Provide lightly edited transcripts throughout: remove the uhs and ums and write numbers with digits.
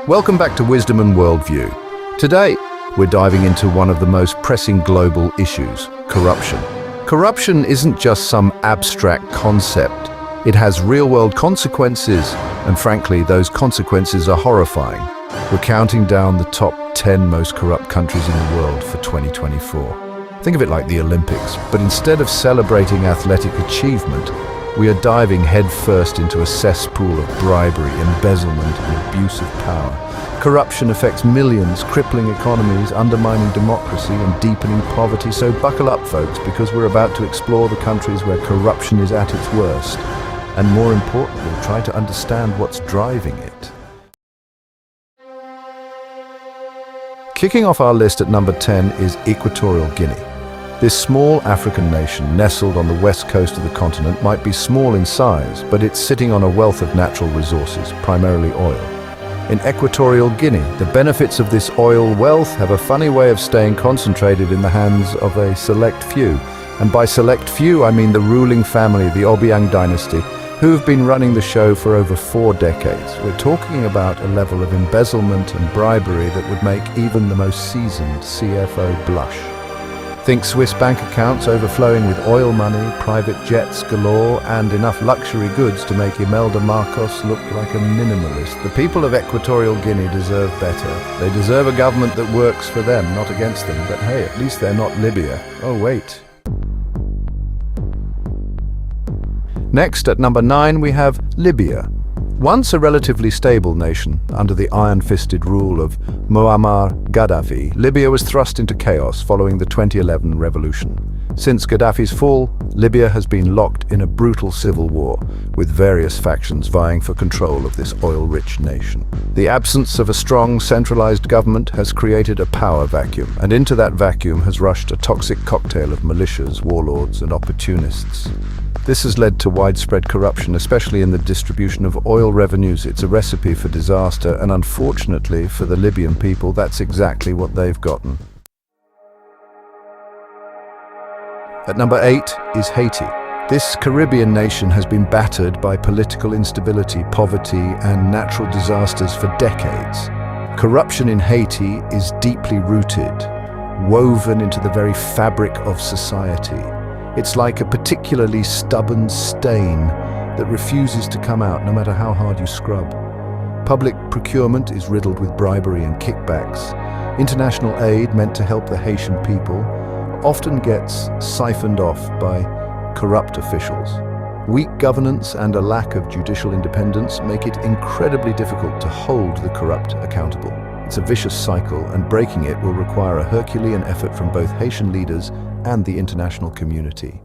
Welcome back to Wisdom and Worldview. Today, we're diving into one of the most pressing global issues, corruption. Corruption isn't just some abstract concept. It has real-world consequences, and frankly, those consequences are horrifying. We're counting down the top 10 most corrupt countries in the world for 2024. Think of it like the Olympics, but instead of celebrating athletic achievement, we are diving headfirst into a cesspool of bribery, embezzlement, and abuse of power. Corruption affects millions, crippling economies, undermining democracy, and deepening poverty. So buckle up, folks, because we're about to explore the countries where corruption is at its worst, and more importantly, try to understand what's driving it. Kicking off our list at number 10 is Equatorial Guinea. This small African nation, nestled on the west coast of the continent, might be small in size, but it's sitting on a wealth of natural resources, primarily oil. In Equatorial Guinea, the benefits of this oil wealth have a funny way of staying concentrated in the hands of a select few. And by select few, I mean the ruling family, the Obiang dynasty, who have been running the show for over 4 decades. We're talking about a level of embezzlement and bribery that would make even the most seasoned CFO blush. Think Swiss bank accounts overflowing with oil money, private jets galore, and enough luxury goods to make Imelda Marcos look like a minimalist. The people of Equatorial Guinea deserve better. They deserve a government that works for them, not against them. But hey, at least they're not Libya. Oh wait. Next, at number 9, we have Libya. Once a relatively stable nation, under the iron-fisted rule of Muammar Gaddafi, Libya was thrust into chaos following the 2011 revolution. Since Gaddafi's fall, Libya has been locked in a brutal civil war, with various factions vying for control of this oil-rich nation. The absence of a strong, centralized government has created a power vacuum, and into that vacuum has rushed a toxic cocktail of militias, warlords, and opportunists. This has led to widespread corruption, especially in the distribution of oil revenues. It's a recipe for disaster, and unfortunately for the Libyan people, that's exactly what they've gotten. At number 8 is Haiti. This Caribbean nation has been battered by political instability, poverty, and natural disasters for decades. Corruption in Haiti is deeply rooted, woven into the very fabric of society. It's like a particularly stubborn stain that refuses to come out no matter how hard you scrub. Public procurement is riddled with bribery and kickbacks. International aid meant to help the Haitian people often gets siphoned off by corrupt officials. Weak governance and a lack of judicial independence make it incredibly difficult to hold the corrupt accountable. It's a vicious cycle, and breaking it will require a Herculean effort from both Haitian leaders and the international community.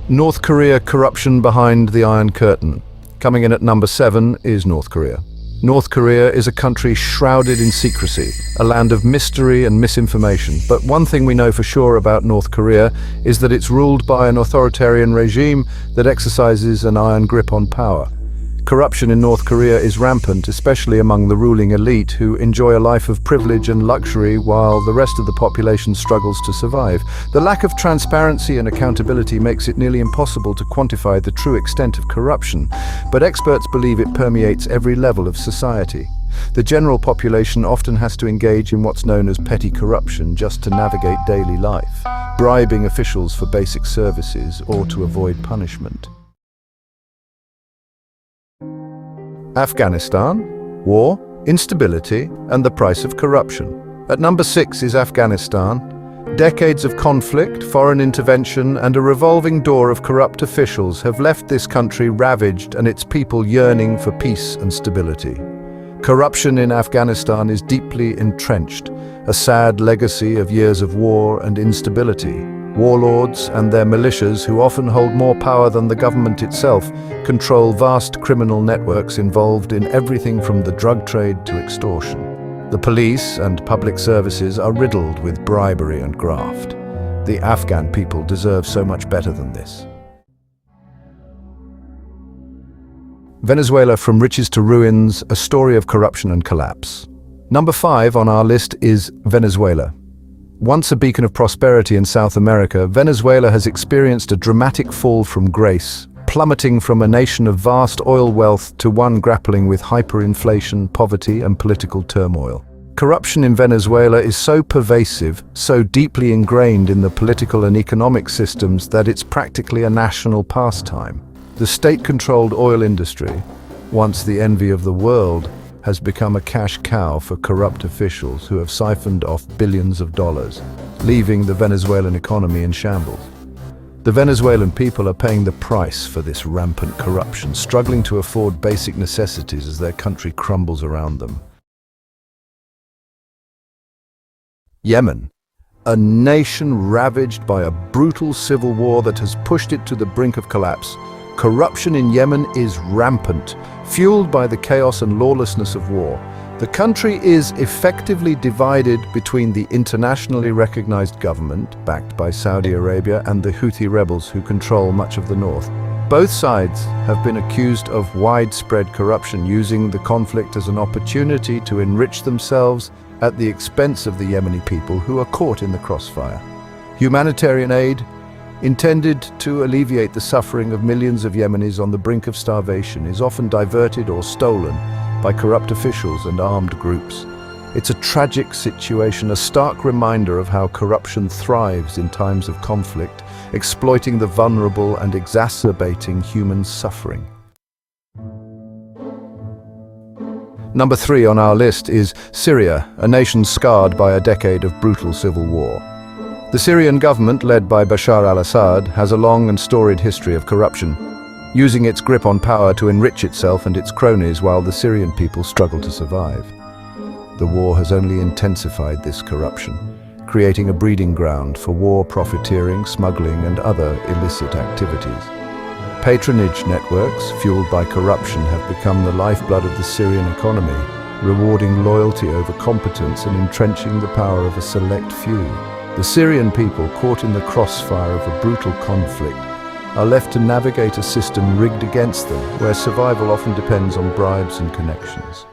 North Korea, corruption behind the Iron Curtain. Coming in at number 7 is North Korea. North Korea is a country shrouded in secrecy, a land of mystery and misinformation. But one thing we know for sure about North Korea is that it's ruled by an authoritarian regime that exercises an iron grip on power. Corruption in North Korea is rampant, especially among the ruling elite, who enjoy a life of privilege and luxury while the rest of the population struggles to survive. The lack of transparency and accountability makes it nearly impossible to quantify the true extent of corruption, but experts believe it permeates every level of society. The general population often has to engage in what's known as petty corruption just to navigate daily life, bribing officials for basic services or to avoid punishment. Afghanistan, war, instability, and the price of corruption. At number 6 is Afghanistan. Decades of conflict, foreign intervention, and a revolving door of corrupt officials have left this country ravaged and its people yearning for peace and stability. Corruption in Afghanistan is deeply entrenched, a sad legacy of years of war and instability. Warlords and their militias, who often hold more power than the government itself, control vast criminal networks involved in everything from the drug trade to extortion. The police and public services are riddled with bribery and graft. The Afghan people deserve so much better than this. Venezuela, from riches to ruins, a story of corruption and collapse. Number 5 on our list is Venezuela. Once a beacon of prosperity in South America, Venezuela has experienced a dramatic fall from grace, plummeting from a nation of vast oil wealth to one grappling with hyperinflation, poverty, and political turmoil. Corruption in Venezuela is so pervasive, so deeply ingrained in the political and economic systems that it's practically a national pastime. The state-controlled oil industry, once the envy of the world, has become a cash cow for corrupt officials who have siphoned off billions of dollars, leaving the Venezuelan economy in shambles. The Venezuelan people are paying the price for this rampant corruption, struggling to afford basic necessities as their country crumbles around them. Yemen, a nation ravaged by a brutal civil war that has pushed it to the brink of collapse. Corruption in Yemen is rampant, fueled by the chaos and lawlessness of war. The country is effectively divided between the internationally recognized government, backed by Saudi Arabia, and the Houthi rebels who control much of the north. Both sides have been accused of widespread corruption, using the conflict as an opportunity to enrich themselves at the expense of the Yemeni people who are caught in the crossfire. Humanitarian aid, intended to alleviate the suffering of millions of Yemenis on the brink of starvation, is often diverted or stolen by corrupt officials and armed groups. It's a tragic situation, a stark reminder of how corruption thrives in times of conflict, exploiting the vulnerable and exacerbating human suffering. Number 3 on our list is Syria, a nation scarred by a decade of brutal civil war. The Syrian government, led by Bashar al-Assad, has a long and storied history of corruption, using its grip on power to enrich itself and its cronies while the Syrian people struggle to survive. The war has only intensified this corruption, creating a breeding ground for war profiteering, smuggling, and other illicit activities. Patronage networks, fueled by corruption, have become the lifeblood of the Syrian economy, rewarding loyalty over competence and entrenching the power of a select few. The Syrian people, caught in the crossfire of a brutal conflict, are left to navigate a system rigged against them, where survival often depends on bribes and connections.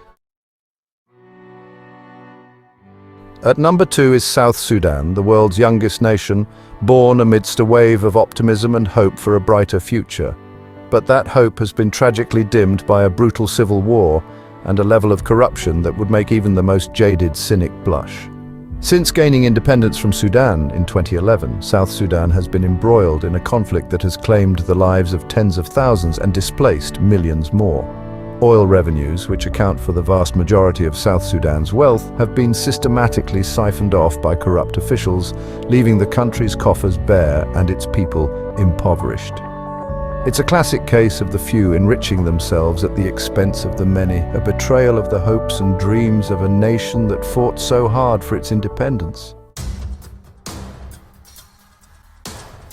At number 2 is South Sudan, the world's youngest nation, born amidst a wave of optimism and hope for a brighter future. But that hope has been tragically dimmed by a brutal civil war and a level of corruption that would make even the most jaded cynic blush. Since gaining independence from Sudan in 2011, South Sudan has been embroiled in a conflict that has claimed the lives of tens of thousands and displaced millions more. Oil revenues, which account for the vast majority of South Sudan's wealth, have been systematically siphoned off by corrupt officials, leaving the country's coffers bare and its people impoverished. It's a classic case of the few enriching themselves at the expense of the many, a betrayal of the hopes and dreams of a nation that fought so hard for its independence.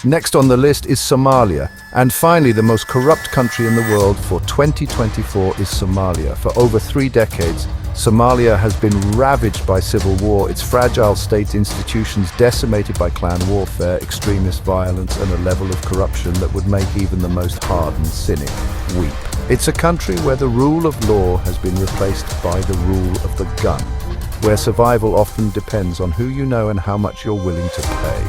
Next on the list is Somalia, and finally the most corrupt country in the world for 2024 is Somalia. For over 3 decades, Somalia has been ravaged by civil war, its fragile state institutions decimated by clan warfare, extremist violence, and a level of corruption that would make even the most hardened cynic weep. It's a country where the rule of law has been replaced by the rule of the gun, where survival often depends on who you know and how much you're willing to pay.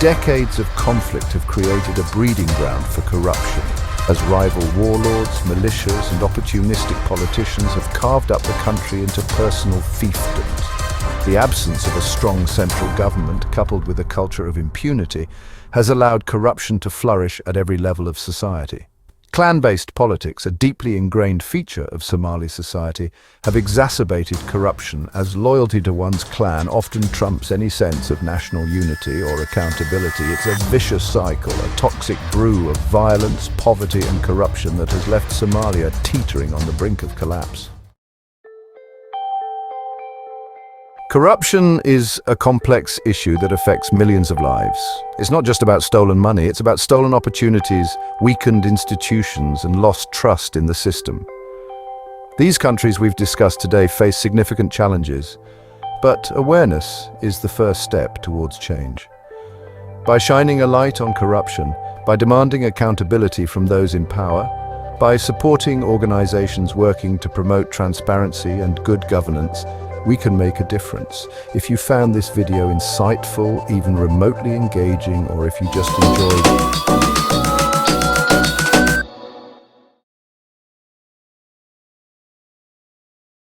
Decades of conflict have created a breeding ground for corruption, as rival warlords, militias, and opportunistic politicians have carved up the country into personal fiefdoms. The absence of a strong central government, coupled with a culture of impunity, has allowed corruption to flourish at every level of society. Clan-based politics, a deeply ingrained feature of Somali society, have exacerbated corruption as loyalty to one's clan often trumps any sense of national unity or accountability. It's a vicious cycle, a toxic brew of violence, poverty, and corruption that has left Somalia teetering on the brink of collapse. Corruption is a complex issue that affects millions of lives. It's not just about stolen money, it's about stolen opportunities, weakened institutions, and lost trust in the system. These countries we've discussed today face significant challenges, but awareness is the first step towards change. By shining a light on corruption, by demanding accountability from those in power, by supporting organizations working to promote transparency and good governance, we can make a difference. If you found this video insightful, even remotely engaging, or if you just enjoyed it,